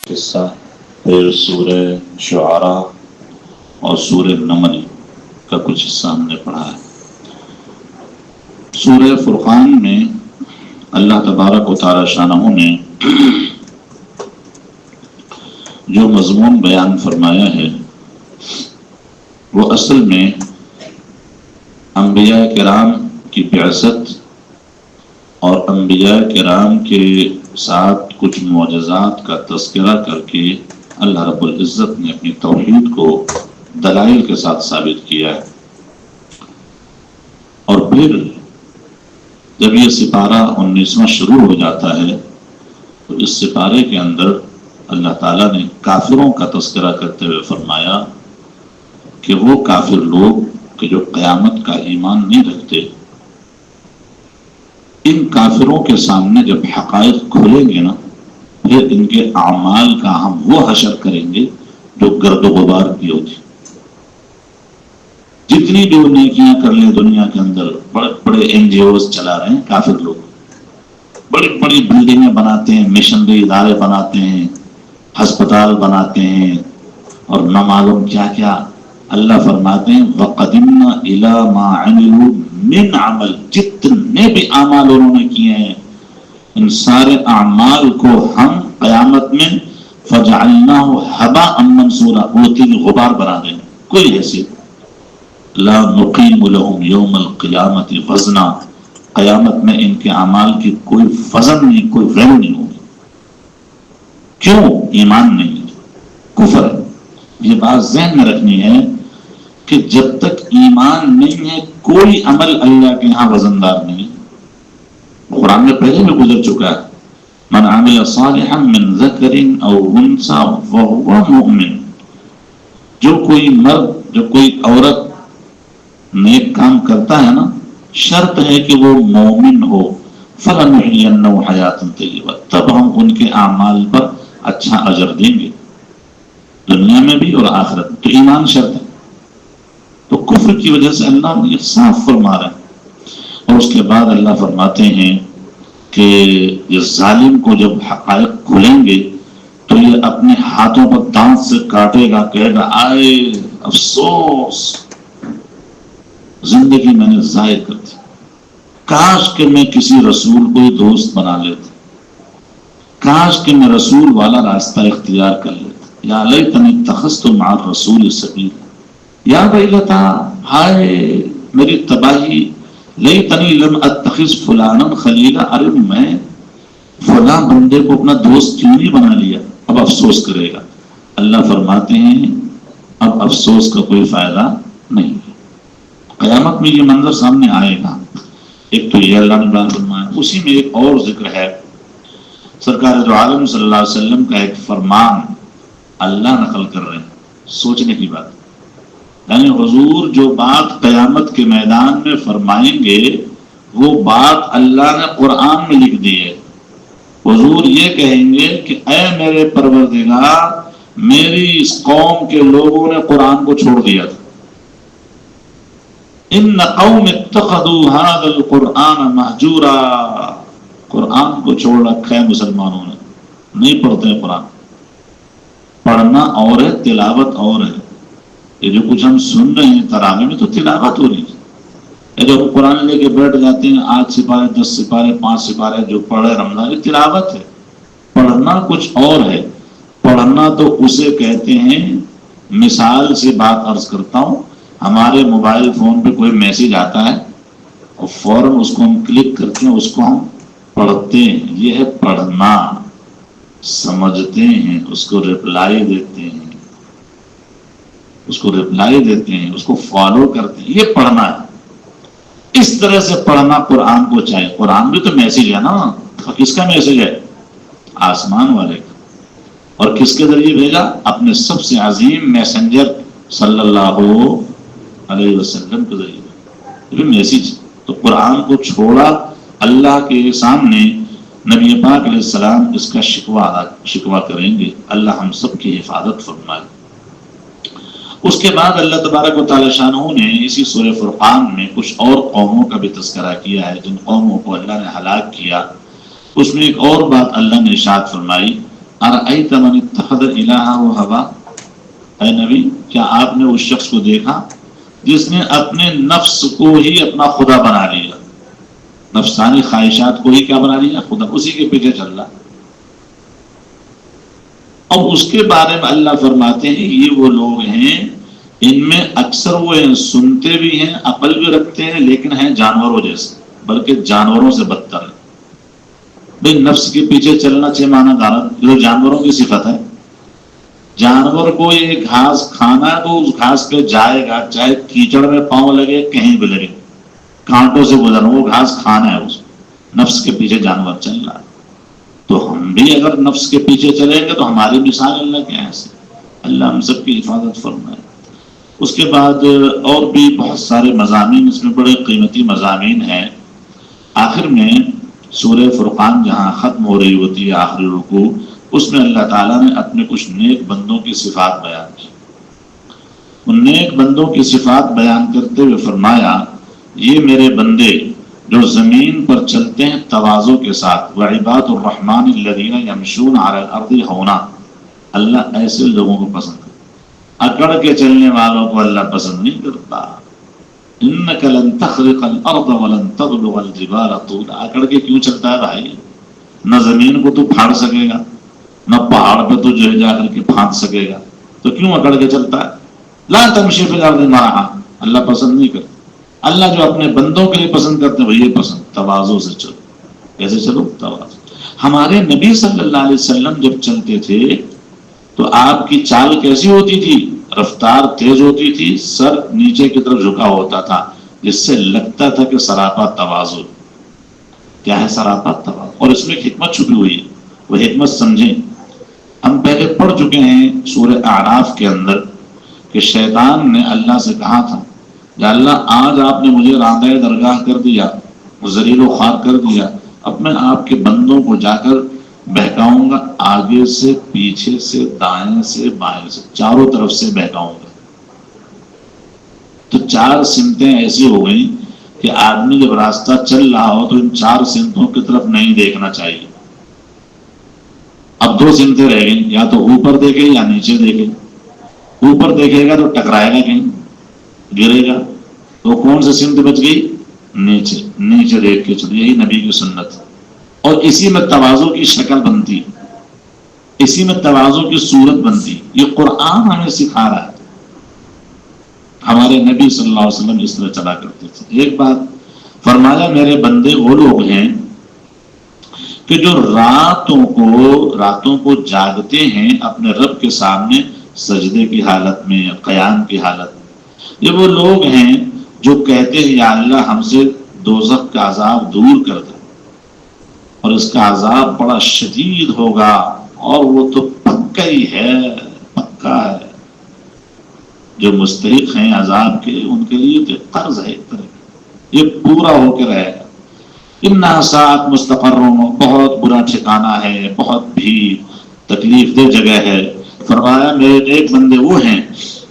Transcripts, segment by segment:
قصہ، پھر سورہ شعراء اور سورہ نمل کا کچھ حصہ ہم نے پڑھا ہے۔ سورہ فرقان میں اللہ تبارک و تعالی شانہ نے جو مضمون بیان فرمایا ہے وہ اصل میں انبیاء کرام کی بعثت اور انبیاء کرام کے ساتھ کچھ معجزات کا تذکرہ کر کے اللہ رب العزت نے اپنی توحید کو دلائل کے ساتھ ثابت کیا ہے۔ اور پھر جب یہ سپارہ 19واں شروع ہو جاتا ہے تو اس سپارے کے اندر اللہ تعالیٰ نے کافروں کا تذکرہ کرتے ہوئے فرمایا کہ وہ کافر لوگ کہ جو قیامت کا ایمان نہیں رکھتے، ان کافروں کے سامنے جب حقائق کھولیں گے نا، پھر ان کے اعمال کا ہم وہ حشر کریں گے جو گرد و غبار کی ہوتی۔ جتنی بھی نیکیاں کر لیں دنیا کے اندر، بڑے بڑے NGOs چلا رہے ہیں کافر لوگ، بڑی بڑی بلڈنگیں بناتے ہیں، مشنری ادارے بناتے ہیں، ہسپتال بناتے ہیں اور نہ معلوم کیا کیا۔ اللہ فرماتے ہیں وَقَدِمْنَا إِلَى مَا عَمِلُوا مِنْ عَمَلٍ، جتنے بھی اعمال انہوں نے کیے ہیں ان سارے اعمال کو ہم قیامت میں فَجَعَلْنَاهُ هَبَاءً مَنْثُورًا، وہ غبار بنا دیں گے، کوئی حیثیت۔ لَا نُقِيمُ لَهُمْ يَوْمَ الْقِيَامَةِ وَزْنًا، قیامت میں ان کے اعمال کی کوئی وزن نہیں، کوئی ویلو نہیں ہوگی۔ کیوں؟ ایمان نہیں ہے، کفر ہے۔ یہ بات ذہن میں رکھنی ہے کہ جب تک ایمان نہیں ہے کوئی عمل اللہ کے ہاں وزندار نہیں۔ قرآن میں پہلے بھی گزر چکا ہے، من عمل صالحا من ذکر او انثى وهو مؤمن، جو کوئی مرد، جو کوئی عورت نیک کام کرتا ہے نا، شرط ہے کہ وہ مومن ہو، فلنحینہ حیات طیبہ، تب ہم ان کے اعمال پر اچھا اجر دیں گے، دنیا میں بھی اور آخرت میں۔ تو ایمان شرط ہے۔ تو کفر کی وجہ سے اللہ نے صاف فرما رہا ہے۔ اور اس کے بعد اللہ فرماتے ہیں کہ یہ ظالم کو جب حقائق کھلیں گے تو یہ اپنے ہاتھوں پر دانت سے کاٹے گا، کہے گا آئے افسوس، زندگی میں نے ضائع کر دی، کاش کہ میں کسی رسول کو دوست بنا لیتا، کاش کہ میں رسول والا راستہ اختیار کر لیتا، یا لیتنی اتخذت مع الرسول سبیلا، یا ویلتا، ہائے میری تباہی، لیتنی لم اتخذ فلانا خلیلا، ارے میں فلاں بندے کو اپنا دوست کیوں نہیں بنا لیا، اب افسوس کرے گا۔ اللہ فرماتے ہیں اب افسوس کا کوئی فائدہ نہیں ہے۔ قیامت میں یہ منظر سامنے آئے گا۔ ایک تو یہ اللہ نے بیان فرمایا، اسی میں ایک اور ذکر ہے، سرکار دو عالم صلی اللہ علیہ وسلم کا ایک فرمان اللہ نقل کر رہے ہیں، سوچنے کی بات۔ یعنی حضور جو بات قیامت کے میدان میں فرمائیں گے وہ بات اللہ نے قرآن میں لکھ دی ہے۔ حضور یہ کہیں گے کہ اے میرے پروردگار، میری اس قوم کے لوگوں نے قرآن کو چھوڑ دیا تھا، ان قوم اتخذوا هذا القرآن مہجورا، قرآن کو چھوڑ رکھا ہے مسلمانوں نے، نہیں پڑھتے قرآن۔ پڑھنا اور ہے، تلاوت اور ہے۔ یہ جو کچھ ہم سن رہے ہیں تراویح میں تو تلاوت ہو رہی ہے، یہ جو قرآن لے کے بیٹھ جاتے ہیں 8 سپارے 10 سپارے 5 سپارے جو پڑھے رمضان، یہ تلاوت ہے۔ پڑھنا کچھ اور ہے۔ پڑھنا تو اسے کہتے ہیں، مثال سے بات عرض کرتا ہوں، ہمارے موبائل فون پہ کوئی میسج آتا ہے اور فوراً اس کو ہم کلک کرتے ہیں، اس کو ہم پڑھتے ہیں، یہ ہے پڑھنا۔ سمجھتے ہیں، اس کو رپلائی دیتے ہیں، اس کو فالو کرتے ہیں، یہ پڑھنا ہے۔ اس طرح سے پڑھنا قرآن کو چاہیے۔ قرآن بھی تو میسج ہے نا، کس کا میسج ہے؟ آسمان والے کا۔ اور کس کے ذریعے بھیجا؟ اپنے سب سے عظیم میسنجر صلی اللہ علیہ وسلم کے ذریعے، یہ بھی میسج۔ تو قرآن کو چھوڑا، اللہ کے سامنے نبی پاک علیہ السلام اس کا شکوہ کریں گے، اللہ ہم سب کی حفاظت فرمائے۔ اس کے بعد اللہ تبارک و تعالی شانہ نے اسی سورہ فرقان میں کچھ اور قوموں کا بھی تذکرہ کیا ہے جن قوموں کو اللہ نے ہلاک کیا۔ اس میں ایک اور بات اللہ نے ارشاد فرمائی ارأیت من اتخذ الہہ ہوا، اے نبی کیا آپ نے اس شخص کو دیکھا جس نے اپنے نفس کو ہی اپنا خدا بنا لیا، نفسانی خواہشات کو ہی کیا بنا لیا؟ خدا، اسی کے پیچھے چل رہا۔ اب اس کے بارے میں اللہ فرماتے ہیں یہ وہ لوگ ہیں ان میں اکثر وہ ہیں سنتے بھی ہیں، عقل بھی رکھتے ہیں، لیکن ہیں جانوروں جیسے، بلکہ جانوروں سے بدتر ہے۔ بھئی نفس کے پیچھے چلنا چاہیے مانا غلط، جو جانوروں کی صفت ہے۔ جانور کو یہ گھاس کھانا ہے تو اس گھاس پہ جائے گا، چاہے کیچڑ میں پاؤں لگے کہیں بھی لگے، کانٹوں سے گزرنا، وہ گھاس کھانا ہے، اس نفس کے پیچھے جانور چل رہا ہے۔ تو ہم بھی اگر نفس کے پیچھے چلیں گے تو ہماری مثال اللہ کے ایسے، اللہ ہم سب کی حفاظت فرمائے۔ اس کے بعد اور بھی بہت سارے مضامین اس میں بڑے قیمتی مضامین ہیں۔ آخر میں سورہ فرقان جہاں ختم ہو رہی ہوتی ہے آخری رکوع، اس میں اللہ تعالیٰ نے اپنے کچھ نیک بندوں کی صفات بیان کی۔ ان نیک بندوں کی صفات بیان کرتے ہوئے فرمایا یہ میرے بندے جو زمین پر چلتے ہیں تواضع کے ساتھ، وعباد الرحمن الذین یمشون علی الارض ہونا، اللہ ایسے لوگوں کو پسند کرتا، اکڑ کے چلنے والوں کو اللہ پسند نہیں کرتا۔ انک لن تخرق الارض ولن تبلغ الجبال طولا، اکڑ کے کیوں چلتا ہے بھائی؟ نہ زمین کو تو پھاڑ سکے گا، نہ پہاڑ پہ تو جو ہے جا کر کے پھانس سکے گا، تو کیوں اکڑ کے چلتا ہے؟ لا تمشی فی الارض مرحا، اللہ پسند نہیں کرتا۔ اللہ جو اپنے بندوں کے لیے پسند کرتے ہیں وہ یہ پسند، تواضع سے چلو۔ کیسے چلو؟ تواضع۔ ہمارے نبی صلی اللہ علیہ وسلم جب چلتے تھے تو آپ کی چال کیسی ہوتی تھی؟ رفتار تیز ہوتی تھی، سر نیچے کی طرف جھکا ہوتا تھا، جس سے لگتا تھا کہ سراپا تواضع۔ کیا ہے سراپا تواضع؟ اور اس میں ایک حکمت چھپی ہوئی ہے، وہ حکمت سمجھیں۔ ہم پہلے پڑھ چکے ہیں سورہ اعراف کے اندر کہ شیطان نے اللہ سے کہا تھا یا اللہ آج آپ نے مجھے راندہ درگاہ کر دیا، ذلیل و خوار کر دیا، اب میں آپ کے بندوں کو جا کر بہکاؤں گا، آگے سے، پیچھے سے، دائیں سے، بائیں سے، چاروں طرف سے بہکاؤں گا۔ تو چار سمتیں ایسی ہو گئیں کہ آدمی جب راستہ چل رہا ہو تو ان چار سمتوں کی طرف نہیں دیکھنا چاہیے۔ اب دو سمتیں رہ گئیں، یا تو اوپر دیکھے یا نیچے دیکھے۔ اوپر دیکھے گا تو ٹکرائے گا، کہیں گرے گا، تو کون سی سمت بچ گئی؟ نیچے، نیچے دیکھ کے چلو، یہی نبی کی سنت ہے۔ اور اسی میں تواضع کی شکل بنتی، اسی میں تواضع کی صورت بنتی۔ یہ قرآن ہمیں سکھا رہا ہے۔ ہمارے نبی صلی اللہ علیہ وسلم اس طرح چلا کرتے تھے۔ ایک بات فرمایا میرے بندے وہ لوگ ہیں کہ جو راتوں کو جاگتے ہیں اپنے رب کے سامنے سجدے کی حالت میں، قیام کی حالت میں۔ یہ وہ لوگ ہیں جو کہتے ہیں یا اللہ ہم سے دوزخ کا عذاب دور کر دے، اور اس کا عذاب بڑا شدید ہوگا، اور وہ تو پکا ہی ہے، پکا ہے۔ جو مستحق ہیں عذاب کے ان کے لیے تو قرض ہے ایک طرح کا، یہ پورا ہو کے رہے گا۔ انہا ساعت مستقروں، بہت برا ٹھکانہ ہے، بہت بھی تکلیف دہ جگہ ہے۔ فرمایا میرے نیک بندے وہ ہیں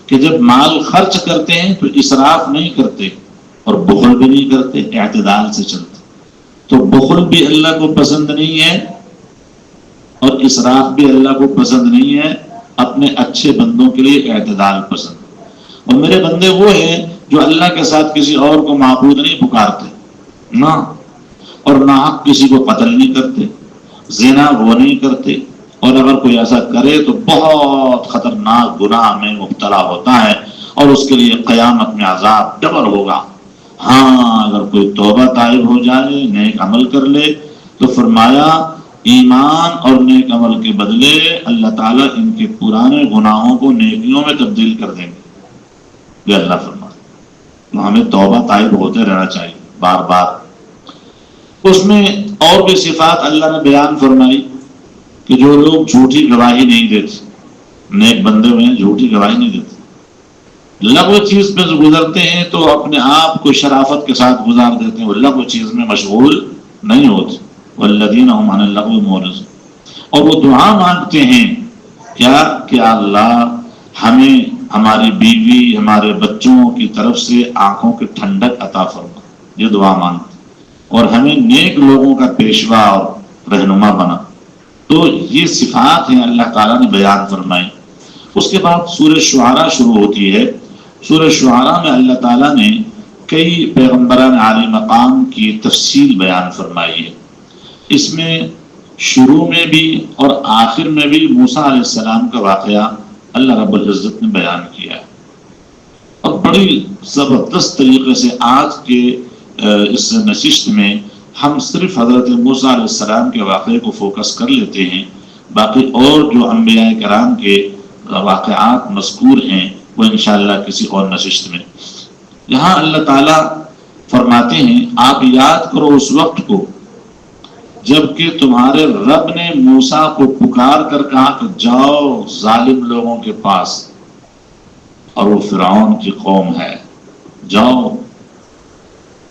کہ جب مال خرچ کرتے ہیں تو اسراف نہیں کرتے اور بخل بھی نہیں کرتے، اعتدال سے چلتے۔ تو بخل بھی اللہ کو پسند نہیں ہے اور اسراف بھی اللہ کو پسند نہیں ہے، اپنے اچھے بندوں کے لیے اعتدال پسند۔ اور میرے بندے وہ ہیں جو اللہ کے ساتھ کسی اور کو معبود نہیں پکارتے، نہ، اور نہ کسی کو قتل نہیں کرتے، زنا وہ نہیں کرتے، اور اگر کوئی ایسا کرے تو بہت خطرناک گناہ میں مبتلا ہوتا ہے اور اس کے لیے قیامت میں عذاب ڈبل ہوگا۔ ہاں اگر کوئی توبہ طائب ہو جائے، نیک عمل کر لے، تو فرمایا ایمان اور نیک عمل کے بدلے اللہ تعالیٰ ان کے پرانے گناہوں کو نیکیوں میں تبدیل کر دیں گے۔ یہ اللہ فرمایا، ہمیں توبہ طائب ہوتے رہنا چاہیے بار بار۔ اس میں اور بھی صفات اللہ نے بیان فرمائی کہ جو لوگ جھوٹی گواہی نہیں دیتے، نیک بندے ہوئے ہیں جھوٹی گواہی نہیں دیتے، لغو چیز میں گزرتے ہیں تو اپنے آپ کو شرافت کے ساتھ گزار دیتے ہیں، وہ لغو چیز میں مشغول نہیں ہوتے۔ والذین هم عن اللغو معرضون، اور وہ دعا مانگتے ہیں کیا کہ اللہ ہمیں ہماری بیوی ہمارے بچوں کی طرف سے آنکھوں کی ٹھنڈک عطا فرما، یہ دعا مانگتے، اور ہمیں نیک لوگوں کا پیشوا اور رہنما بنا۔ تو یہ صفات ہیں اللہ تعالیٰ نے بیان فرمائی. اس کے بعد سورہ شعراء شروع ہوتی ہے. سورہ شعراء میں اللہ تعالیٰ نے کئی پیغمبران عالی مقام کی تفصیل بیان فرمائی ہے. اس میں شروع میں بھی اور آخر میں بھی موسیٰ علیہ السلام کا واقعہ اللہ رب العزت نے بیان کیا ہے. اور بڑی زبردست طریقے سے آج کے اس نشست میں ہم صرف حضرت موسیٰ علیہ السلام کے واقعے کو فوکس کر لیتے ہیں. باقی اور جو انبیاء کرام کے واقعات مذکور ہیں وہ انشاءاللہ کسی اور نشست میں. یہاں اللہ تعالیٰ فرماتے ہیں آپ یاد کرو اس وقت کو جبکہ تمہارے رب نے موسیٰ کو پکار کر کہا کہ جاؤ ظالم لوگوں کے پاس، اور وہ فرعون کی قوم ہے، جاؤ.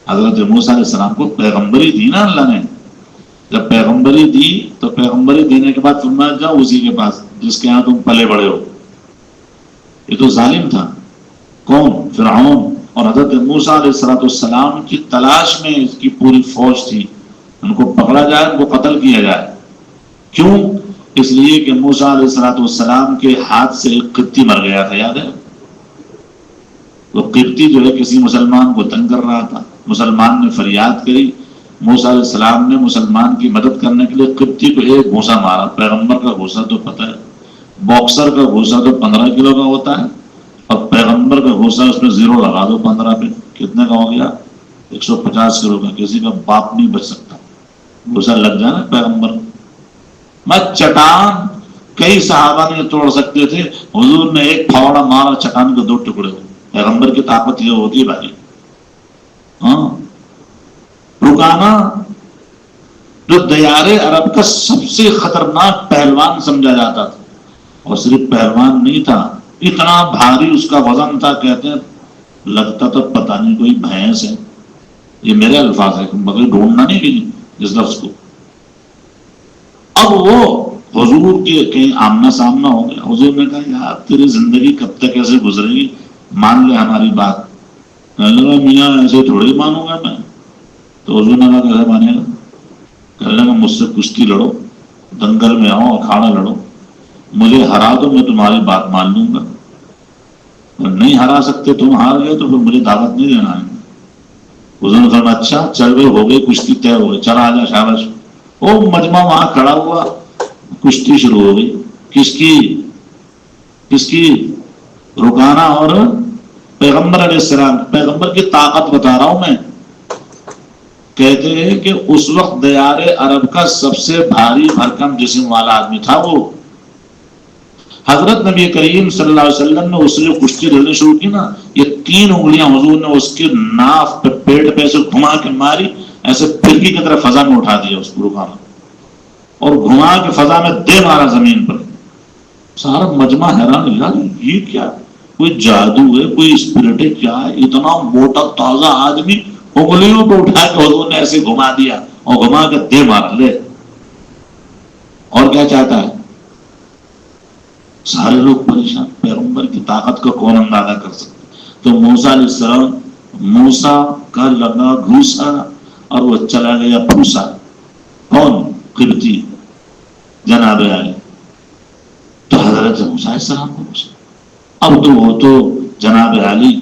حضرت موسیٰ علیہ السلام کو پیغمبری دی نا اللہ نے. جب پیغمبری دی تو پیغمبری دینے کے بعد فرمایا جاؤ اسی کے پاس جس کے ہاں تم پلے بڑے ہو. یہ تو ظالم تھا. کون؟ فرعون. اور حضرت موسیٰ علیہ السلام کی تلاش میں اس کی پوری فوج تھی. ان کو پکڑا جائے، ان کو قتل کیا جائے. کیوں؟ اس لیے کہ موسیٰ علیہ السلام کے ہاتھ سے ایک قبطی مر گیا تھا، یاد ہے؟ وہ قبطی جو ہے کسی مسلمان کو تنگ کر رہا تھا. مسلمان نے فریاد کری، موسیٰ علیہ السلام نے مسلمان کی مدد کرنے کے لیے قبطی کو ایک گھوسا مارا. پیغمبر کا گھوسا تو پتہ ہے، باکسر کا گھوسا تو 15 کلو کا ہوتا ہے، اور پیغمبر کا گھوسا اس میں 0 لگا دو 15 پہ، کتنے کا ہو گیا؟ 150 کلو کا. کسی کا باپ نہیں بچ سکتا. گھوسا لگ جانا پیغمبر. میں چٹان کئی صحابہ نہیں توڑ سکتے تھے، حضور نے ایک پھاوڑا مارا، چٹان کے 2 ٹکڑے ہوئے. پیغمبر کی طاقت یہ ہوتی ہے بھائی. ہاں، رکانا جو دیار عرب کا سب سے خطرناک پہلوان سمجھا جاتا تھا، اور صرف پہلوان نہیں تھا، اتنا بھاری اس کا وزن تھا، کہتے ہیں لگتا تو پتہ نہیں کوئی بھینس ہے. یہ میرے الفاظ ہے، مگر ڈھونڈنا نہیں کہیں اس لفظ کو. اب وہ حضور کے کہیں آمنا سامنا ہو گیا. حضور نے کہا یار تیری زندگی کب تک ایسے گزرے گی، مان لے ہماری بات. کہنے لگا میاں ایسے تھوڑی مانوں گا میں. تو حضور نے کہا کیسے مانے گا؟ کہنے لگا مجھ سے کشتی لڑو، دنگل میں آؤ، اکھاڑا لڑو، مجھے ہرا دو میں تمہاری بات مان لوں گا. نہیں ہرا سکتے، تم ہار گئے تو پھر مجھے دعوت نہیں دینا ہے. حضور نے کہا اچھا چل گئے، ہو گئی کشتی طے ہو گئی، چل آ جا شاباش. وہ مجمع وہاں کھڑا ہوا، کشتی شروع ہو گئی. کس کی؟ رکانا اور پیغمبر علیہ السلام. پیغمبر کی طاقت بتا رہا ہوں میں. کہتے ہیں کہ اس وقت دیار عرب کا سب سے بھاری بھرکم جسم والا آدمی تھا وہ. حضرت نبی کریم صلی اللہ علیہ وسلم نے اس سے جو کشتی لڑنے شروع کی نا، یہ 3 انگلیاں حضور نے اس کے ناف پہ پیٹ پہ سے گھما کے ماری، ایسے پھرکی کی طرح فضا میں اٹھا دیا اس کو رکانا، اور گھما کے فضا میں دے مارا زمین پر. سارا مجمع حیران، یار یہ کیا، کوئی جادو ہے، کوئی اسپرٹ ہے، کیا ہے؟ اتنا موٹا تازہ آدمی انگلیوں کو اٹھا کے حضور نے ایسے گھما دیا اور گھما کے دے مارا. لے اور کیا چاہتا ہے؟ سارے لوگ پریشان. پیغمبر کی طاقت کا کون اندازہ کر سکتا؟ تو موسیٰ علیہ السلام، موسیٰ کا لگا گھوسا اور وہ چلا گیا پھوسا. کون؟ قبطی جناب علی. تو حضرت موسیٰ علیہ السلام کو غصہ. اب تو وہ تو جناب علی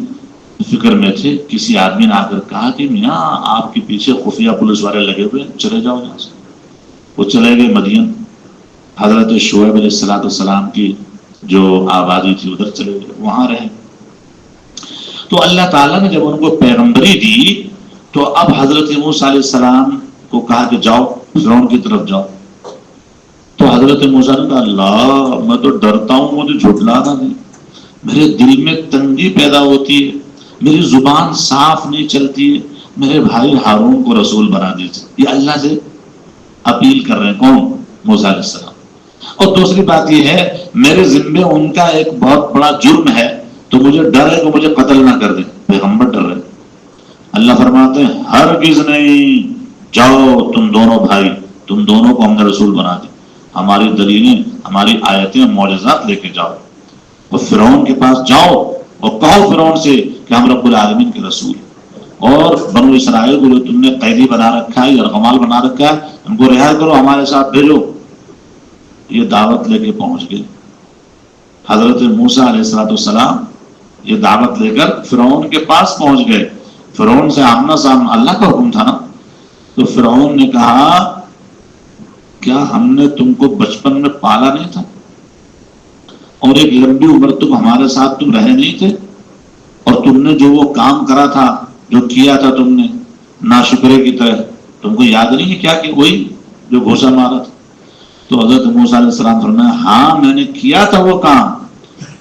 فکر میں تھے. کسی آدمی نے آ کر کہا کہ میاں آپ کے پیچھے خفیہ پولیس والے لگے ہوئے، چلے جاؤ یہاں سے. وہ چلے گئے مدین. حضرت شعیب علیہ السلام کی جو آبادی تھی ادھر چلے گئے، وہاں رہے. تو اللہ تعالیٰ نے جب ان کو پیغمبری دی تو اب حضرت موسیٰ علیہ السلام کو کہا کہ جاؤ فرعون کی طرف جاؤ. تو حضرت موسیٰ نے کہا اللہ میں تو ڈرتا ہوں مجھے جھٹلا نہ دیں، میرے دل میں تنگی پیدا ہوتی ہے، میری زبان صاف نہیں چلتی ہے، میرے بھائی ہارون کو رسول بنا دیجیے. یہ اللہ سے اپیل کر رہے ہیں. کون؟ موسیٰ علیہ السلام. اور دوسری بات یہ ہے میرے ذمے ان کا ایک بہت بڑا جرم ہے، تو مجھے ڈر ہے کہ مجھے قتل نہ کر دیں. پیغمبر ڈر رہے. اللہ فرماتے ہیں ہرگز نہیں، جاؤ تم دونوں بھائی، تم دونوں کو ہم نے رسول بنا دی، ہماری دلیلیں، ہماری آیتیں، معجزات لے کے جاؤ، اور فرعون کے پاس جاؤ اور کہو فرعون سے کہ ہم رب العالمین کے رسول. اور بنو اسرائیل کو جو تم نے قیدی بنا رکھا ہے، یرغمال بنا رکھا ہے، ان کو رہا کرو، ہمارے ساتھ بھیجو. یہ دعوت لے کے پہنچ گئے. حضرت موسیٰ علیہ السلام یہ دعوت لے کر فرعون کے پاس پہنچ گئے. فرعون سے آمنا سامنا، اللہ کا حکم تھا نا. تو فرعون نے کہا کیا ہم نے تم کو بچپن میں پالا نہیں تھا اور ایک لمبی عمر تم ہمارے ساتھ تم رہے نہیں تھے؟ اور تم نے جو وہ کام کرا تھا، جو کیا تھا تم نے ناشکرے کی طرح، تم کو یاد نہیں ہے کیا کہ وہی جو گھوسا مارا تھا؟ تو حضرت موسیٰ علیہ السلام فرمایا ہاں میں نے کیا تھا وہ کام.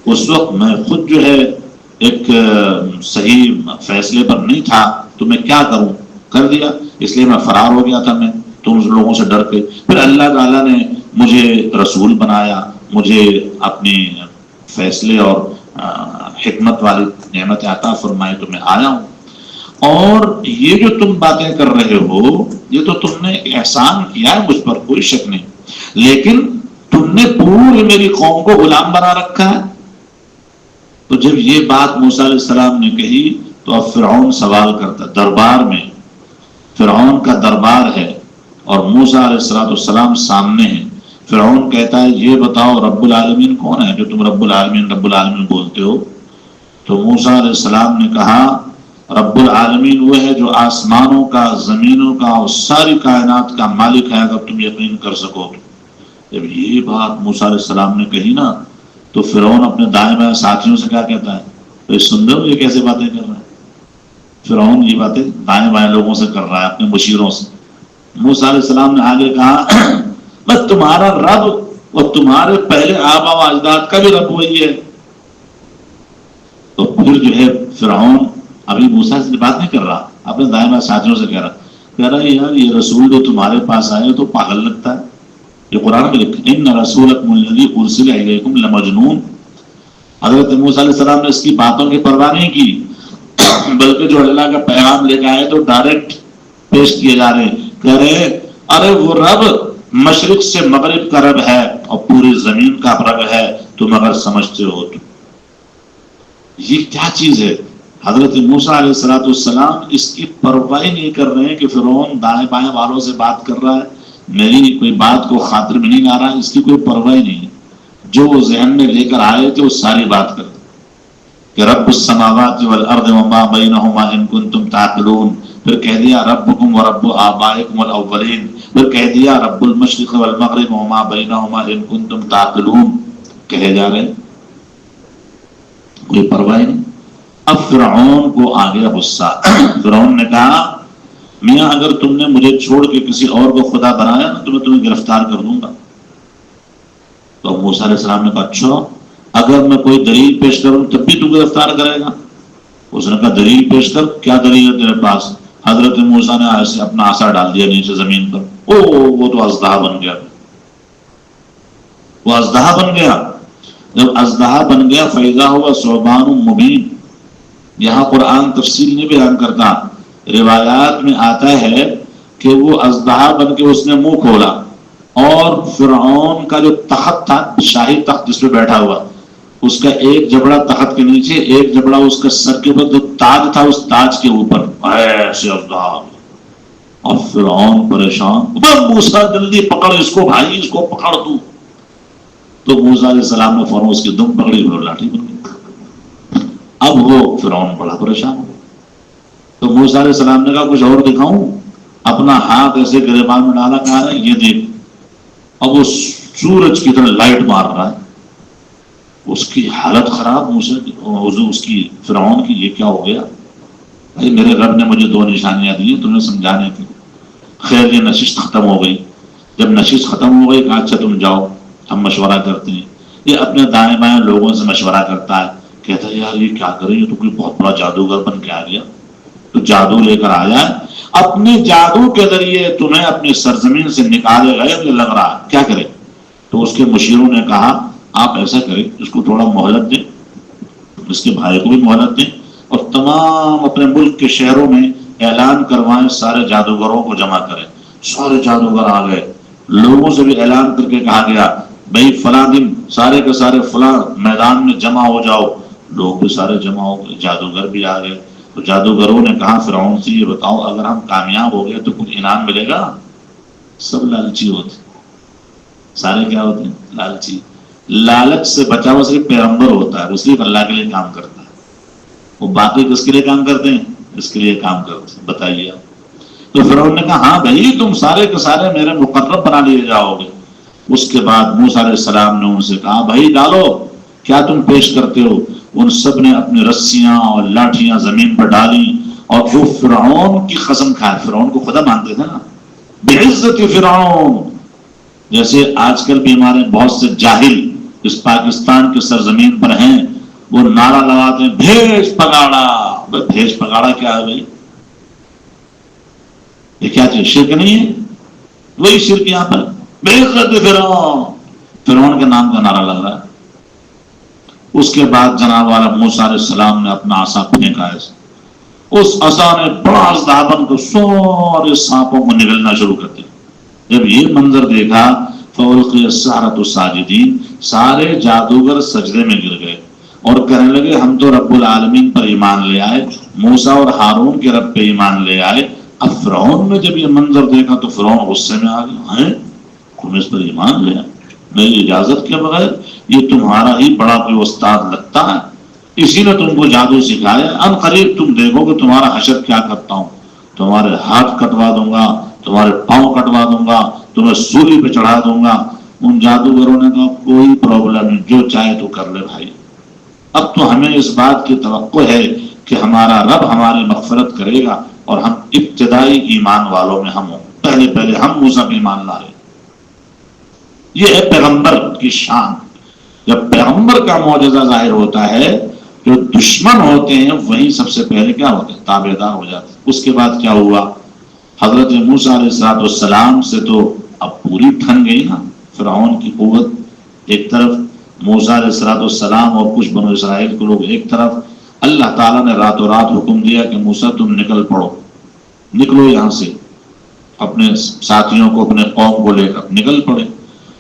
اس وقت میں خود جو ہے ایک صحیح فیصلے پر نہیں تھا تو میں کیا کروں، کر دیا، اس لیے میں فرار ہو گیا تھا میں تم لوگوں سے ڈر کے. پھر اللہ تعالیٰ نے مجھے رسول بنایا، مجھے اپنی فیصلے اور حکمت والی نعمت عطا فرمائی تو میں آیا ہوں. اور یہ جو تم باتیں کر رہے ہو یہ تو تم نے احسان کیا ہے مجھ پر، کوئی شک نہیں، لیکن تم نے پوری میری قوم کو غلام بنا رکھا ہے. تو جب یہ بات موسیٰ علیہ السلام نے کہی تو اب فرعون سوال کرتا، دربار میں فرعون کا دربار ہے اور موسیٰ علیہ السلام سامنے ہیں. فرعون کہتا ہے یہ بتاؤ رب العالمین کون ہے جو تم رب العالمین بولتے ہو؟ تو موسیٰ علیہ السلام نے کہا رب العالمین وہ ہے جو آسمانوں کا، زمینوں کا اور ساری کائنات کا مالک ہے، اگر تم یقین کر سکو تو. جب یہ بات موسیٰ علیہ السلام نے کہی نا تو فرعون اپنے دائیں بائیں ساتھیوں سے کیا کہتا ہے، تو سن رہے ہو یہ کیسے باتیں کر رہا ہے؟ فرعون یہ باتیں دائیں بائیں لوگوں سے کر رہا ہے، اپنے مشیروں سے. موسیٰ علیہ السلام نے آگے کہا بس تمہارا رب اور تمہارے پہلے آبا و اجداد کا بھی رب وہی ہے. تو پھر جو ہے فرعون ابھی موسیٰ سے بات نہیں کر رہا، اپنے دائیں بائیں ساتھیوں سے کہہ رہا یار یہ رسول جو تمہارے پاس آئے تو پاگل لگتا ہے. یہ قرآن میں لکھا ان رسولکم الذی ارسل الیکم لمجنون. حضرت موسیٰ علیہ السلام نے اس کی باتوں کی پرواہ نہیں کی، بلکہ جو اللہ کا پیغام لے کے آئے تو ڈائریکٹ پیش کیے جا رہے ہیں. کہہ رہے ارے وہ رب مشرق سے مغرب کا رب ہے اور پوری زمین کا رب ہے، تم اگر سمجھتے ہو تو. یہ کیا چیز ہے؟ حضرت موسیٰ علیہ السلام اس کی پرواہ نہیں کر رہے ہیں کہ فرعون دائیں بائیں والوں سے بات کر رہا ہے، میری کوئی بات کو خاطر میں نہیں لا رہا ہے، اس کی کوئی پرواہ نہیں. جو وہ ذہن میں لے کر آئے تھے وہ ساری بات کرتے کہ رب السماوات والارض وما بینہما ان کنتم تعقلون. پھر کہہ دیا ربکم ورب آبائکم الاولین. پھر کہہ دیا رب المشرق والمغرب وما بینہما ان کنتم تعقلون. کہے جا رہے کوئی پرواہ نہیں. اب فرعون کو آ گیا غصہ. فرعون نے کہا میاں اگر تم نے مجھے چھوڑ کے کسی اور کو خدا بنایا نا تو میں تمہیں گرفتار کر دوں گا. تو موسیٰ علیہ السلام نے کہا اچھا اگر میں کوئی دلیل پیش کروں تب بھی تو گرفتار کرے گا؟ اس نے کہا دلیل پیش کر، کیا دلیل ہے تیرے پاس؟ حضرت موسیٰ نے اپنا عصا ڈال دیا نیچے زمین پر، وہ تو اژدہا بن گیا. وہ اژدہا بن گیا. جب اژدہا بن گیا فَإِذَا هُوَ ثُعْبَانٌ مُبِينٌ. یہاں قرآن تفصیل نہیں بیان کرتا، روایات میں آتا ہے کہ وہ اژدہا بن کے اس نے منہ کھولا اور فرعون کا جو تخت تھا، شاہی تخت جس پہ بیٹھا ہوا، اس کا ایک جبڑا تخت کے نیچے، ایک جبڑا اس کا سر کے اوپر، جو تاج تھا اس تاج کے اوپر ایسے اژدہا. اور فرعون پریشان، موسیٰ جلدی پکڑ اس کو بھائی، اس کو پکڑ تو. تو موسیٰ علیہ السلام نے فوراً اس کی دم پکڑی اور لاٹھی بن گئی. اب وہ فرعون بڑا پریشان ہو. تو موسیٰ علیہ السلام نے کہا کچھ اور دکھاؤں؟ اپنا ہاتھ ایسے گریبان میں ڈالا، کہا رہا یہ دیکھ. اب وہ سورج کی طرح لائٹ مار رہا ہے. اس کی حالت خراب، اس کی فرعون کی، یہ کیا ہو گیا؟ بھائی میرے رب نے مجھے 2 نشانیاں دی تمہیں سمجھانے کی. خیر یہ نشست ختم ہو گئی. جب نشست ختم ہو گئی کہا اچھا تم جاؤ، ہم مشورہ کرتے ہیں. یہ اپنے دائیں بائیں لوگوں سے مشورہ کرتا ہے، کہتا ہے یار یہ کیا کریں، یہ تو کوئی بہت بڑا جادوگر بن کے آ گیا، تو جادو لے کر آیا ہے، اپنے جادو کے ذریعے تمہیں اپنی سرزمین سے نکالے گئے، مجھے لگ رہا ہے کیا کرے. تو اس کے مشیروں نے کہا آپ ایسا کریں اس کو تھوڑا مہلت دیں، اس کے بھائی کو بھی مہلت دیں، اور تمام اپنے ملک کے شہروں میں اعلان کروائیں، سارے جادوگروں کو جمع کریں. سارے جادوگر آ گئے. لوگوں سے بھی اعلان کر کے کہا گیا بھائی فلاں دن سارے کے سارے فلاں میدان میں جمع ہو جاؤ. لوگ بھی سارے جمع ہو گئے، جادوگر بھی آ گئے. تو جادوگروں نے کہا فرعون سے یہ بتاؤ اگر ہم کامیاب ہو گئے تو کچھ انعام ملے گا؟ سب لالچی ہوتے. سارے کیا ہوتے ہیں؟ لالچی. لالچ سے بچا ہوا صرف پیغمبر ہوتا ہے، وہ صرف اللہ کے لیے کام کرتا ہے. وہ باقی کس کے لیے کام کرتے ہیں؟ اس کے لیے کام کرتے ہیں. بتائیے آپ. تو فرعون نے کہا ہاں بھائی تم سارے کے سارے میرے مقرب بنا لیے جاؤ گے. اس کے بعد موسیٰ علیہ السلام نے ان سے کہا بھائی ڈالو، کیا تم پیش کرتے ہو؟ ان سب نے اپنی رسیاں اور لاٹھیاں زمین پر ڈالی اور وہ فرعون کی قسم کھائے. فرعون کو خدا مانتے تھے نا، بعزت فرعون. جیسے آج کل بھی ہمارے بہت سے جاہل اس پاکستان کے سرزمین پر ہیں، وہ نعرہ لگاتے ہیں بھیش پگاڑا. بھیش پگاڑا کیا ہے بھائی؟ یہ کیا چیز؟ شرک نہیں ہے؟ وہی شرک یہاں پر بعزت فرعون، فرعون کے نام کا نعرہ لگ رہا ہے. اس کے بعد جناب والا موسیٰ علیہ السلام نے اپنا عصا پھینکا. اس عصا نے بڑا عذابن کو سارے سانپوں کو نگلنا شروع کر دیا. جب یہ منظر دیکھا فَأُلْقِيَ السَّحَرَةُ سَاجِدِينَ، سارے جادوگر سجدے میں گر گئے اور کہنے لگے ہم تو رب العالمین پر ایمان لے آئے، موسیٰ اور ہارون کے رب پہ ایمان لے آئے. اب فرعون نے جب یہ منظر دیکھا تو فرعون غصے میں آ گیا، ہیں تم اس پر ایمان لے آئے میری اجازت کے بغیر؟ یہ تمہارا ہی بڑا کوئی استاد لگتا ہے، اسی نے تم کو جادو سکھایا. ان قریب تم دیکھو کہ تمہارا حشر کیا کرتا ہوں. تمہارے ہاتھ کٹوا دوں گا، تمہارے پاؤں کٹوا دوں گا، تمہیں سولی پہ چڑھا دوں گا. ان جادوگروں نے کہا کوئی پرابلم نہیں، جو چاہے تو کر لے بھائی. اب تو ہمیں اس بات کی توقع ہے کہ ہمارا رب ہماری مغفرت کرے گا اور ہم ابتدائی ایمان والوں میں ہم ہوں. پہلے ہم موسیٰ پہ ایمان لائے. یہ ہے پیغمبر کی شان. جب پیغمبر کا معجزہ ظاہر ہوتا ہے، جو دشمن ہوتے ہیں وہی سب سے پہلے کیا ہوتے ہیں؟ تابعدار ہو جاتے ہیں. اس کے بعد کیا ہوا؟ حضرت موسیٰ علیہ السلام سے تو اب پوری ٹھن گئی نا فرعون کی قوت. ایک طرف موسیٰ علیہ السلام اور کچھ بنو اسرائیل کے لوگ ایک طرف. اللہ تعالیٰ نے راتوں رات حکم دیا کہ موسیٰ تم نکل پڑو، نکلو یہاں سے. اپنے ساتھیوں کو، اپنے قوم کو لے کر نکل پڑے.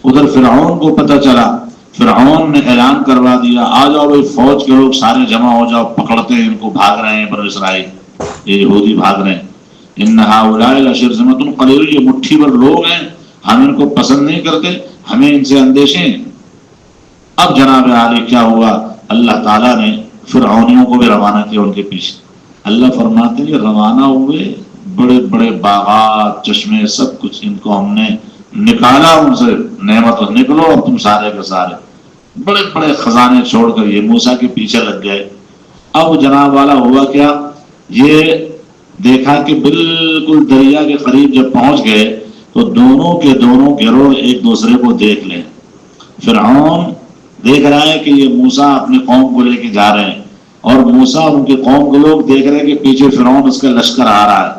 ادھر فرعون کو پتہ چلا، فرعون نے اعلان کروا دیا آ جاؤ بھائی فوج کے لوگ سارے جمع ہو جاؤ، پکڑتے ہیں ان کو، بھاگ رہے ہیں بنو اسرائیل، یہ یہودی بھاگ رہے ہیں. ان ہؤلاء لشرذمۃ قلیلون، یہ مٹھی بھر لوگ ہیں، ہم ان کو پسند نہیں کرتے، ہمیں ان سے اندیشے ہیں. اب جناب عالی کیا ہوا؟ اللہ تعالیٰ نے فرعونیوں کو بھی روانہ کیا ان کے پیچھے. اللہ فرماتے ہیں روانہ ہوئے، بڑے بڑے باغات، چشمے، سب کچھ ان کو ہم نے نکالا ان سے نعمت. نکلو اب تم سارے کے سارے. بڑے بڑے خزانے چھوڑ کر یہ موسیٰ کے پیچھے لگ گئے. اب جناب والا ہوا کیا؟ یہ دیکھا کہ بالکل دریا کے قریب جب پہنچ گئے تو دونوں کے دونوں گروہ ایک دوسرے کو دیکھ لیں. فرعون دیکھ رہا ہے کہ یہ موسیٰ اپنے قوم کو لے کے جا رہے ہیں اور موسیٰ اور ان کے قوم کے لوگ دیکھ رہے ہیں کہ پیچھے فرعون اس کا لشکر آ رہا ہے.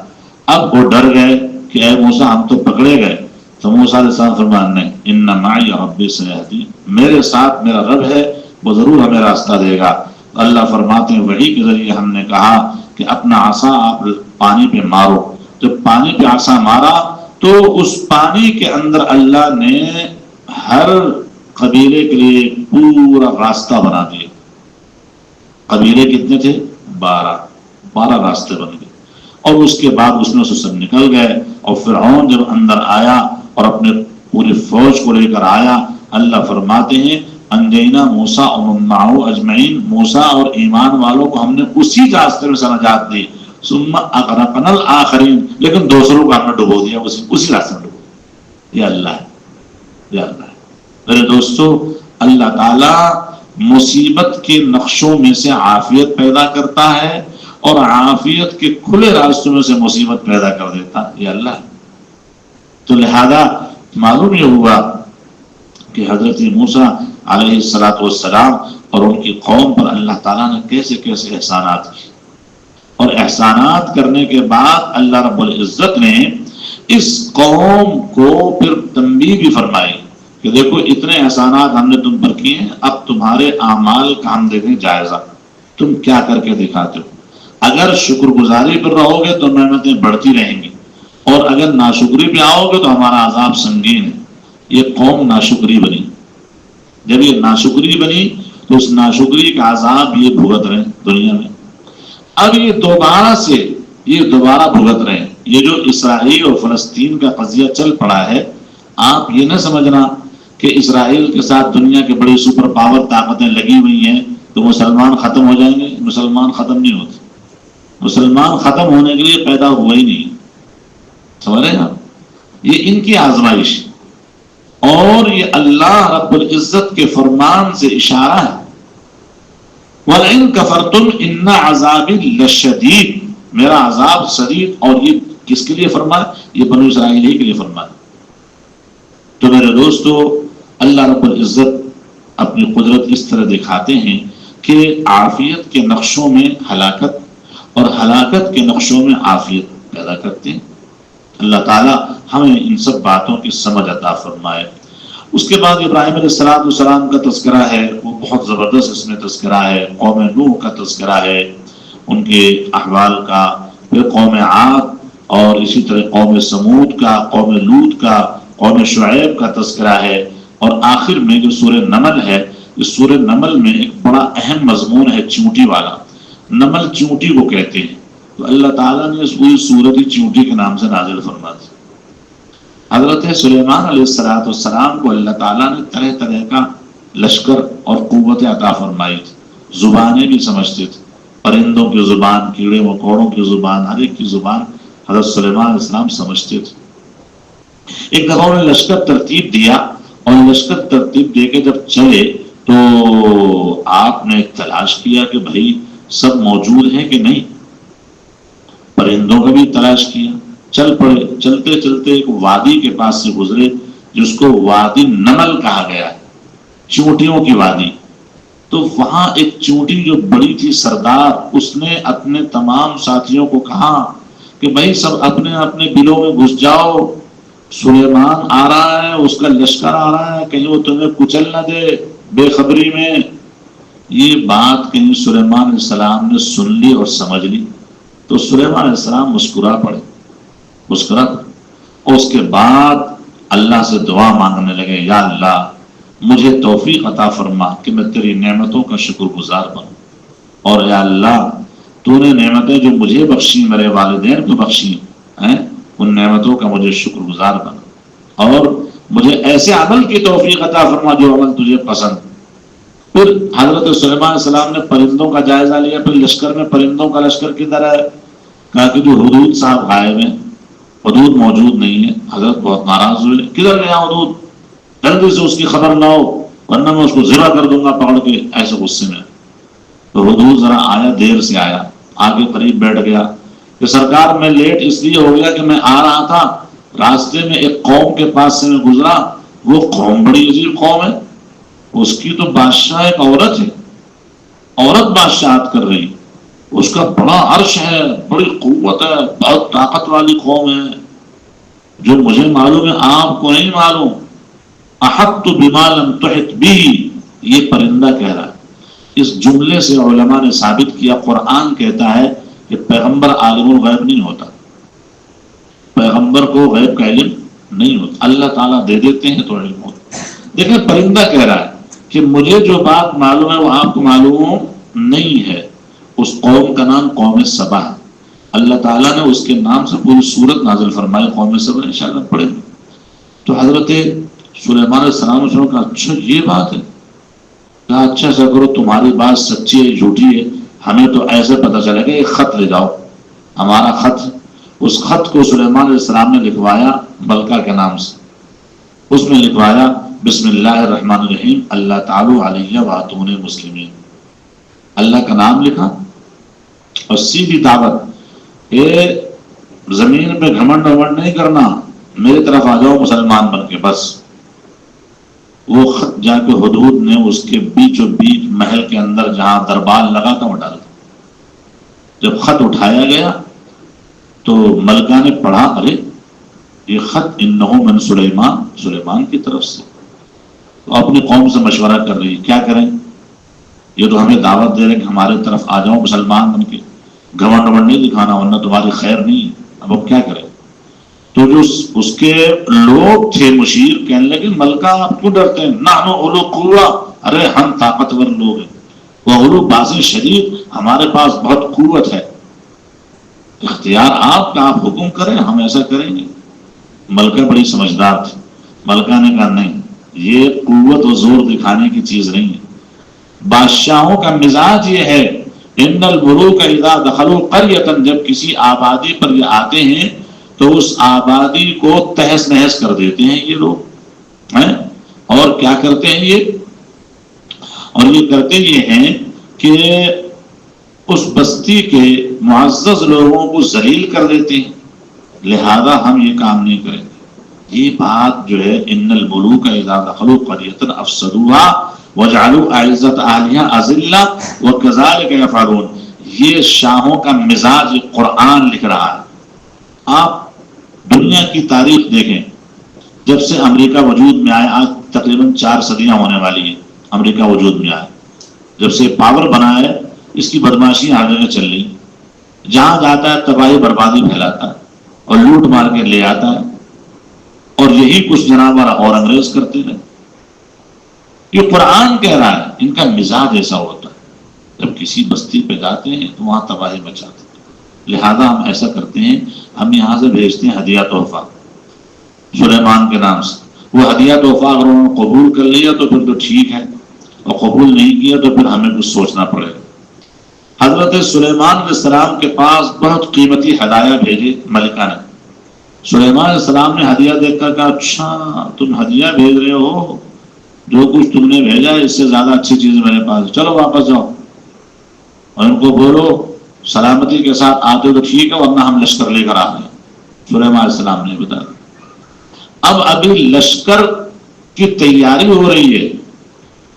اب وہ ڈر گئے کہ اے موسیٰ ہم تو پکڑے گئے. تو موسیٰ علیہ السلام فرمانے ان معی ربی سیہدین، میرے ساتھ میرا رب ہے، وہ ضرور ہمیں راستہ دے گا. اللہ فرماتے ہیں وحی کے ذریعے ہم نے کہا کہ اپنا عصا آپ پانی پہ مارو. جب پانی پہ عصا مارا تو اس پانی کے اندر اللہ نے ہر قبیلے کے لیے پورا راستہ بنا دیا. قبیلے کتنے تھے؟ 12 راستے بن گئے. اور اس کے بعد اس میں سے سب نکل گئے. اور فرعون جب اندر آیا اور اپنے پوری فوج کو لے کر آیا، اللہ فرماتے ہیں انجینا موسیٰ ومن معہ اجمعین، موسیٰ اور ایمان والوں کو ہم نے اسی راستے میں سے نجات دی. ثم اغرقنا الآخرین، لیکن دوسروں کو ہم نے ڈبو دیا، اسی راستے میں ڈبو دیا. یہ اللہ ہے، یہ اللہ ہے. میرے دوستو، اللہ تعالی مصیبت کے نقشوں میں سے عافیت پیدا کرتا ہے اور عافیت کے کھلے راستوں میں سے مصیبت پیدا کر دیتا ہے. یہ اللہ ہے. تو لہذا معلوم یہ ہوا کہ حضرت موسیٰ علیہ السلام اور ان کی قوم پر اللہ تعالیٰ نے کیسے کیسے احسانات کیے. اور احسانات کرنے کے بعد اللہ رب العزت نے اس قوم کو پھر تنبیہ بھی فرمائی کہ دیکھو اتنے احسانات ہم نے تم پر کیے ہیں، اب تمہارے اعمال کا ہم دیکھیں جائزہ، تم کیا کر کے دکھاتے ہو. اگر شکر گزاری پر رہو گے تو نعمتیں بڑھتی رہیں گی، اور اگر ناشکری پہ آؤ گے تو ہمارا عذاب سنگین ہے. یہ قوم ناشکری بنی. جب یہ ناشکری بنی تو اس ناشکری کا عذاب یہ بھگت رہے دنیا میں. اب یہ دوبارہ بھگت رہے ہیں. یہ جو اسرائیل اور فلسطین کا قضیہ چل پڑا ہے، آپ یہ نہ سمجھنا کہ اسرائیل کے ساتھ دنیا کے بڑی سپر پاور طاقتیں لگی ہوئی ہیں تو مسلمان ختم ہو جائیں گے؟ مسلمان ختم نہیں ہوتے. مسلمان ختم ہونے کے لیے پیدا ہوا ہی نہیں. سمجھ رہے آپ؟ یہ ان کی آزمائش اور یہ اللہ رب العزت کے فرمان سے اشارہ ہے. وَلَئِن كَفَرْتُمْ إِنَّ عَذَابِي لَشَدِيدٌ، میرا عذاب شدید. اور یہ کس کے لیے فرمایا؟ یہ بنو اسرائیل ہی کے لیے فرمایا. تو میرے دوستو، اللہ رب العزت اپنی قدرت اس طرح دکھاتے ہیں کہ عافیت کے نقشوں میں ہلاکت اور ہلاکت کے نقشوں میں عافیت پیدا کرتے ہیں. اللہ تعالیٰ ہمیں ان سب باتوں کی سمجھ عطا فرمائے. اس کے بعد ابراہیم علیہ السلام کا تذکرہ ہے، وہ بہت زبردست اس میں تذکرہ ہے. قوم نوح کا تذکرہ ہے، ان کے احوال کا. پھر قوم عاد اور اسی طرح قوم سمود کا، قوم لوط کا، قوم شعیب کا تذکرہ ہے. اور آخر میں جو سورہ نمل ہے، اس سورہ نمل میں ایک بڑا اہم مضمون ہے چونٹی والا. نمل چونٹی کو کہتے ہیں. تو اللہ تعالیٰ نے اس پوری سورت ہی چونٹی کے نام سے نازل فرما دی. حضرت سلیمان علیہ السلام کو اللہ تعالیٰ نے طرح طرح کا لشکر اور قوت عطا فرمائی تھی. زبانیں بھی سمجھتے تھے، پرندوں کی زبان، کیڑے مکوڑوں کی زبان، ہر ایک کی زبان حضرت سلیمان علیہ السلام سمجھتے تھے. ایک دفعہ انہوں نے لشکر ترتیب دیا اور لشکر ترتیب دے کے جب چلے تو آپ نے تلاش کیا کہ بھائی سب موجود ہیں کہ نہیں. پرندوں کا بھی تلاش کیا. چل پڑے. چلتے چلتے ایک وادی کے پاس سے گزرے جس کو وادی نمل کہا گیا ہے، چونٹیوں کی وادی. تو وہاں ایک چونٹی جو بڑی تھی سردار، اس نے اپنے تمام ساتھیوں کو کہا کہ بھائی سب اپنے اپنے بلوں میں گھس جاؤ، سلیمان آ رہا ہے، اس کا لشکر آ رہا ہے، کہیں وہ تمہیں کچل نہ دے بے خبری میں. یہ بات کہیں سلیمان علیہ السلام نے سن لی اور سمجھ لی تو سلیمان علیہ السلام مسکرا پڑے. اور اس کے بعد اللہ سے دعا مانگنے لگے، یا اللہ مجھے توفیق عطا فرما کہ میں تیری نعمتوں کا شکر گزار بنوں، اور یا اللہ تو نے نعمتیں جو مجھے بخشی، میرے والدین کو بخشی ہیں، ان نعمتوں کا مجھے شکر گزار بنا، اور مجھے ایسے عمل کی توفیق عطا فرما جو عمل تجھے پسند. پھر حضرت سلیمان علیہ السلام نے پرندوں کا جائزہ لیا. پھر لشکر میں پرندوں کا لشکر کدھر ہے؟ کہا کہ جو حدود صاحب غائب ہیں، حدود موجود نہیں ہے. حضرت بہت ناراض ہوئے، کدھر گیا حدود؟ جلدی سے اس کی خبر نہ ہو ورنہ میں اس کو ذبح کر دوں گا پکڑ کے. ایسے غصے میں تو حدود ذرا آیا، دیر سے آیا، آگے قریب بیٹھ گیا کہ سرکار میں لیٹ اس لیے ہو گیا کہ میں آ رہا تھا، راستے میں ایک قوم کے پاس سے میں گزرا. وہ قوم بڑی عجیب قوم ہے، اس کی تو بادشاہ ایک عورت ہے، عورت بادشاہت کر رہی، اس کا بڑا عرش ہے، بڑی قوت ہے، بہت طاقت والی قوم ہے جو مجھے معلوم ہے آپ کو نہیں معلوم. احط بما لم تحط به، یہ پرندہ کہہ رہا ہے. اس جملے سے علماء نے ثابت کیا، قرآن کہتا ہے کہ پیغمبر عالم الغیب نہیں ہوتا، پیغمبر کو غیب کا علم نہیں ہوتا، اللہ تعالیٰ دے دیتے ہیں تو علم ہوتا. دیکھیں پرندہ کہہ رہا ہے کہ مجھے جو بات معلوم ہے وہ آپ کو معلوم نہیں ہے. اس قوم کا نام قوم سبا ہے. اللہ تعالیٰ نے اس کے نام سے پوری سورت نازل فرمائی، قوم سبا، انشاءاللہ پڑھیں گے. تو حضرت سلیمان علیہ السلام نے کہا اچھا یہ بات ہے، کہا اچھا ایسا کرو تمہاری بات سچی ہے جھوٹی ہے ہمیں تو ایسے پتہ چلے گا، ایک خط لے جاؤ، ہمارا خط. اس خط کو سلیمان علیہ السلام نے لکھوایا ملکہ کے نام سے. اس میں لکھوایا بسم اللہ الرحمن الرحیم اللہ تعالی علیہ واتون مسلمین. اللہ کا نام لکھا اور سیدھی دعوت، اے زمین پہ گھمنڈ ومنڈ نہیں کرنا، میری طرف آ جاؤ مسلمان بن کے بس. وہ خط جا کے حدود نے اس کے بیچوں بیچ محل کے اندر جہاں دربار لگا تھا وہ ڈالا. جب خط اٹھایا گیا تو ملکہ نے پڑھا، ارے یہ خط انہو من سلیمان، سلیمان کی طرف سے. تو اپنی قوم سے مشورہ کر رہی کیا کریں، یہ تو ہمیں دعوت دے رہے کہ ہمارے طرف آ جاؤ مسلمان بن کے، گھمنڈ ومنڈ نہیں دکھانا ورنہ تمہاری خیر نہیں. اب ہم کیا کریں؟ تو جو اس کے لوگ تھے مشیر کہنے لگے ملکہ آپ کیوں ڈرتے ہیں، نحن اولو قوہ، ارے ہم طاقتور لوگ ہیں، وہ اولو باز شدید، ہمارے پاس بہت قوت ہے، اختیار آپ کا، آپ حکم کریں ہم ایسا کریں گے. ملکہ بڑی سمجھدار تھی. ملکہ نے کہا نہیں، یہ قوت و زور دکھانے کی چیز نہیں ہے. بادشاہوں کا مزاج یہ ہے، ان الملوک اذا دخلوا قریۃ، جب کسی آبادی پر یہ آتے ہیں تو اس آبادی کو تہس نہس کر دیتے ہیں یہ لوگ ہیں. اور کیا کرتے ہیں یہ، اور یہ کرتے یہ ہیں کہ اس بستی کے معزز لوگوں کو ذلیل کر دیتے ہیں، لہذا ہم یہ کام نہیں کریں گے. یہ بات جو ہے ان الملوک اذا دخلوا قریۃ افسدوها وجعلوا اعزۃ اہلها اذلہ وکذلک یفعلون، یہ شاہوں کا مزاج قرآن لکھ رہا ہے. آپ دنیا کی تاریخ دیکھیں، جب سے امریکہ وجود میں آئے، آج تقریباً 4 صدیاں ہونے والی ہیں امریکہ وجود میں آئے، جب سے پاور بنا ہے اس کی بدماشی ہر جگہ چل رہی، جہاں جاتا ہے تباہی بربادی پھیلاتا ہے اور لوٹ مار کے لے آتا ہے، اور یہی کچھ جناب اور انگریز کرتے رہے. یہ قرآن کہہ رہا ہے ان کا مزاج ایسا ہوتا ہے، جب کسی بستی پہ جاتے ہیں تو وہاں تباہی مچاتے ہیں. لہذا ہم ایسا کرتے ہیں، ہم یہاں سے بھیجتے ہیں ہدیہ تحفہ سلیمان کے نام سے. وہ ہدیہ تحفہ اگر انہوں نے قبول کر لیا تو پھر تو ٹھیک ہے، اور قبول نہیں کیا تو پھر ہمیں کچھ سوچنا پڑے گا. حضرت سلیمان علیہ السلام کے پاس بہت قیمتی ہدایہ بھیجے ملکہ نے. سلیمان علیہ السلام نے ہدیہ دیکھ کر کہا، اچھا تم ہدیہ بھیج رہے ہو، جو کچھ تم نے بھیجا ہے اس سے زیادہ اچھی چیز میرے پاس، چلو واپس جاؤ اور ان کو بولو سلامتی کے ساتھ آتے تو ٹھیک ہے، ورنہ ہم لشکر لے کر آ گئے. سلیمان علیہ السلام نے بتایا. اب ابھی لشکر کی تیاری ہو رہی ہے،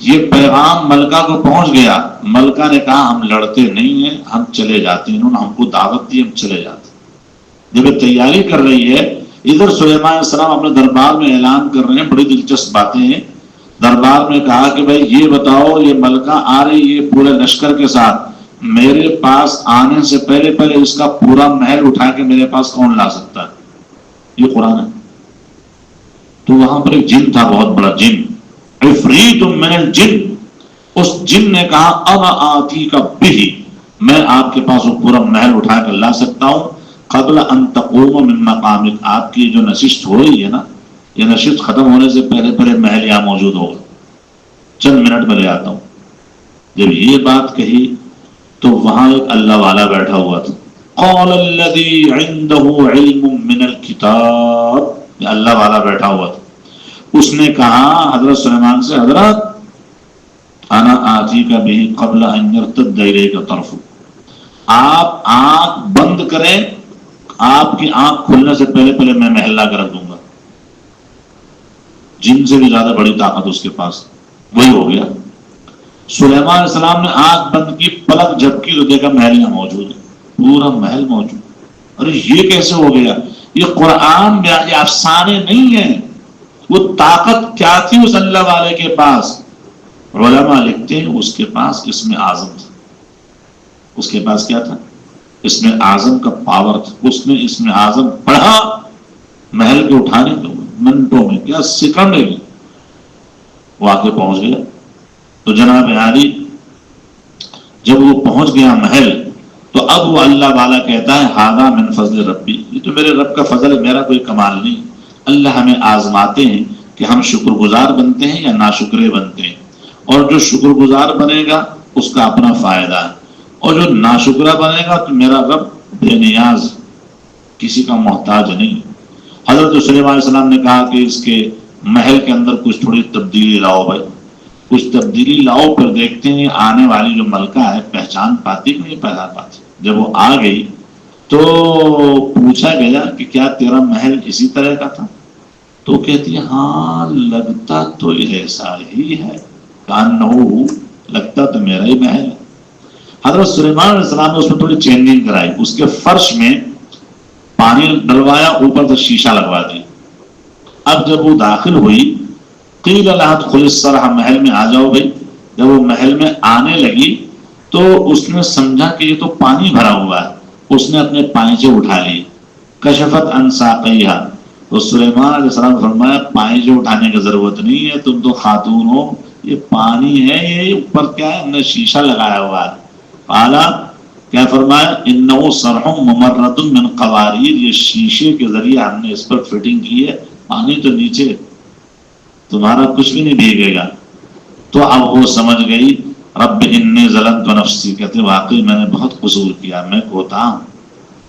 یہ پیغام ملکہ کو پہنچ گیا. ملکہ نے کہا ہم لڑتے نہیں ہیں، ہم چلے جاتے ہیں. انہوں نے ہم کو دعوت دی، ہم چلے جاتے ہیں. جب یہ تیاری کر رہی ہے، ادھر سلیمان علیہ السلام اپنے دربار میں اعلان کر رہے ہیں، بڑی دلچسپ باتیں ہیں. دربار میں کہا کہ بھائی یہ بتاؤ، یہ ملکہ آ رہی ہے پورے لشکر کے ساتھ، میرے پاس آنے سے پہلے پہلے اس کا پورا محل اٹھا کے میرے پاس کون لا سکتا ہے؟ یہ قرآن ہے. تو وہاں پر ایک جن تھا، بہت بڑا جن، عفریت من الجن. اس جن نے کہا اب آتی کا بھی، میں آپ کے پاس وہ پورا محل اٹھا کر لا سکتا ہوں. قبل ان تقوم من مقامک، آپ کی جو نشست ہو رہی ہے نا، یہ نشست ختم ہونے سے پہلے پہلے محل یہاں موجود ہوگا، چند منٹ میں لے آتا ہوں. جب یہ بات کہی تو وہاں ایک اللہ والا بیٹھا ہوا تھا. قال الذی عنده علم من الکتاب، یہ اللہ والا بیٹھا ہوا تھا. اس نے کہا حضرت سلیمان سے، حضرت انا آتی کا بھی قبل ان یرتد الیک طرف، آپ آنکھ بند کریں، آپ کی آنکھ کھلنے سے پہلے پہلے میں محل لا کر رکھ دوں گا. جن سے بھی زیادہ بڑی طاقت اس کے پاس. وہی ہو گیا. سلیمان علیہ السلام نے آنکھ بند کی، پلک جھپکی تو دیکھا محل یہاں موجود ہے، پورا محل موجود. ارے یہ کیسے ہو گیا؟ یہ قرآن میں یہ افسانے نہیں ہیں. وہ طاقت کیا تھی اس اللہ والے کے پاس؟ علماء لکھتے ہیں اس کے پاس اسم اعظم تھا. اس کے پاس کیا تھا؟ اسم اعظم کا پاور تھا. اس نے اسم اعظم پڑھا، محل کے اٹھانے کے منٹوں میں، کیا سیکنڈ ہے، وہ آ کے پہنچ گیا. تو جناب عالی جب وہ پہنچ گیا محل، تو اب وہ اللہ والا کہتا ہے ھذا من فضل ربی، یہ تو میرے رب کا فضل ہے، میرا کوئی کمال نہیں. اللہ ہمیں آزماتے ہیں کہ ہم شکر گزار بنتے ہیں یا ناشکرے بنتے ہیں، اور جو شکر گزار بنے گا اس کا اپنا فائدہ ہے، اور جو ناشکرہ بنے گا تو میرا رب بے نیاز، کسی کا محتاج نہیں. حضرت سلیمان علیہ السلام نے کہا کہ اس کے محل کے اندر کچھ تھوڑی تبدیلی لاؤ بھائی، کچھ تبدیلی لاؤ. پھر دیکھتے ہیں آنے والی جو ملکہ ہے پہچان پاتی کہ نہیں پہچان پاتی. جب وہ آ گئی تو پوچھا گیا کہ کیا تیرا محل اسی طرح کا تھا؟ تو کہتی ہے ہاں لگتا تو ایسا ہی ہے، کانہو، لگتا تو میرا ہی محل ہے. حضرت سلیمان علیہ السلام نے اس میں تھوڑی چینجنگ کرائی، اس کے فرش میں پانی ڈلوایا، اوپر سے شیشہ لگوا دی. اب جب وہ داخل ہوئی، قیل لها ادخل الصرح، محل میں آ جاؤ بھائی. جب وہ محل میں آنے لگی تو اس نے سمجھا کہ یہ تو پانی بھرا ہوا ہے. اس نے اپنے پائچے اٹھا لی. کشفت عن ساقیہا، تو سلیمان علیہ السلام نے فرمایا پائچے اٹھانے کی ضرورت نہیں ہے، تم تو خاتون ہو، یہ پانی ہے، یہ اوپر کیا ہے، ہم نے شیشہ لگایا ہوا ہے. اعلیٰ کیا فرمایا، انہ صرح ممرد من قواریر، یہ شیشے کے ذریعے ہم نے اس پر فٹنگ کی ہے، پانی تو نیچے. تمہارا کچھ بھی نہیں بھیگے گا۔ تو اب وہ سمجھ گئی رب انی ظلمت نفسی، کہتے واقعی میں نے بہت قصور کیا، میں کوتا ہوں۔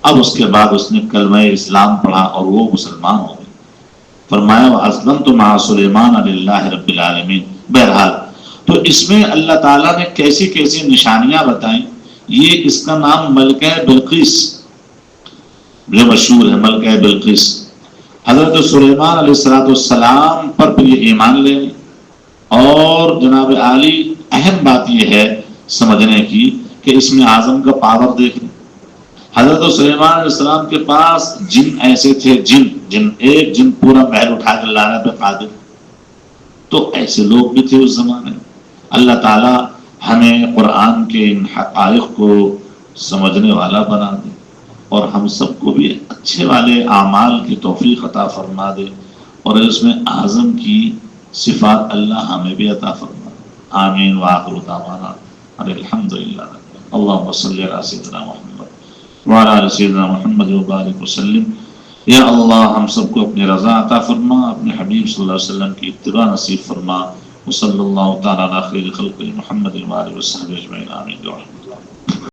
اب اس کے بعد اس نے کلمہ اسلام پڑھا اور وہ مسلمان ہو گئی۔ فرمایا وَأَسْلَمْتُ مَعَ سُلَيْمَانَ لِلَّهِ رَبِّ الْعَالَمِينَ۔ بہرحال تو اس میں اللہ تعالیٰ نے کیسی کیسی نشانیاں بتائیں۔ یہ اس کا نام ملکہ بلقیس جو مشہور ہے، ملکہ بلقیس۔ حضرت سلیمان علیہ السلام پر بھی یہ ایمان لے آئی۔ اور جناب عالی اہم بات یہ ہے سمجھنے کی کہ اس میں اعظم کا پاور دیکھیں۔ حضرت سلیمان علیہ السلام کے پاس جن ایسے تھے، جن ایک جن پورا محل اٹھا کر لانے پہ قادر، تو ایسے لوگ بھی تھے اس زمانے میں۔ اللہ تعالی ہمیں قرآن کے ان حقائق کو سمجھنے والا بنا دے اور ہم سب کو بھی اچھے والے اعمال کی توفیق عطا فرما دے، اور اس میں اعظم کی صفات اللہ ہمیں بھی عطا فرما دے۔ آمین وآخر دعوانا الحمدللہ۔ اللہم صلی علی سیدنا محمد وعلی آل سیدنا محمد وبارک وسلم۔ یا اللہ ہم سب کو اپنی رضا عطا فرما، اپنے حبیب صلی اللہ علیہ وسلم کی اتباع نصیب فرما۔ وصلی اللہ تعالی علی خیر خلق محمد وآلہ وصحبہ اجمعین آمین۔